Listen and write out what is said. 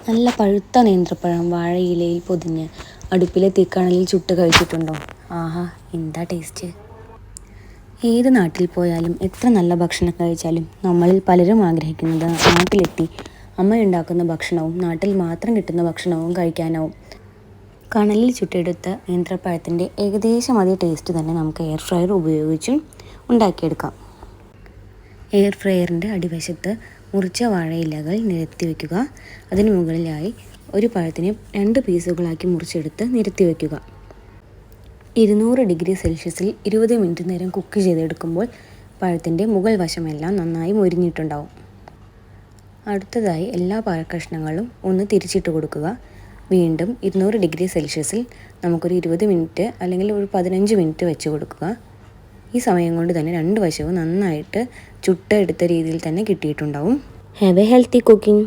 നല്ല പഴുത്ത നേന്ത്രപ്പഴം വാഴയിലയിൽ പൊതിഞ്ഞ് അടുപ്പിലെ തീക്കണലിൽ ചുട്ട് കഴിച്ചിട്ടുണ്ടോ? ആഹാ, എന്താ ടേസ്റ്റ്! ഏത് നാട്ടിൽ പോയാലും എത്ര നല്ല ഭക്ഷണം കഴിച്ചാലും നമ്മളിൽ പലരും ആഗ്രഹിക്കുന്നത് നാട്ടിലെത്തി അമ്മയുണ്ടാക്കുന്ന ഭക്ഷണവും നാട്ടിൽ മാത്രം കിട്ടുന്ന ഭക്ഷണവും കഴിക്കാനാവും. കണലിൽ ചുട്ടെടുത്ത നേന്ത്രപ്പഴത്തിൻ്റെ ഏകദേശം അതേ ടേസ്റ്റ് തന്നെ നമുക്ക് എയർ ഫ്രയർ ഉപയോഗിച്ചും ഉണ്ടാക്കിയെടുക്കാം. എയർ ഫ്രയറിൻ്റെ അടിവശത്ത് മുറിച്ച വാഴയിലകൾ നിരത്തി വയ്ക്കുക. അതിന് മുകളിലായി ഒരു പഴത്തിനെ 2 പീസുകളാക്കി മുറിച്ചെടുത്ത് നിരത്തി വയ്ക്കുക. 200 ഡിഗ്രി സെൽഷ്യസിൽ 20 മിനിറ്റ് നേരം കുക്ക് ചെയ്തെടുക്കുമ്പോൾ പഴത്തിൻ്റെ മുകൾ വശമെല്ലാം നന്നായി മൊരിഞ്ഞിട്ടുണ്ടാവും. അടുത്തതായി എല്ലാ പഴക്കഷ്ണങ്ങളും ഒന്ന് തിരിച്ചിട്ട് കൊടുക്കുക. വീണ്ടും 200 ഡിഗ്രി സെൽഷ്യസിൽ നമുക്കൊരു 20 മിനിറ്റ് അല്ലെങ്കിൽ ഒരു 15 മിനിറ്റ് വെച്ച് കൊടുക്കുക. ഈ സമയം കൊണ്ട് തന്നെ 2 വശവും നന്നായിട്ട് ചുട്ടെടുത്ത രീതിയിൽ തന്നെ കിട്ടിയിട്ടുണ്ടാവും. Have a healthy cooking.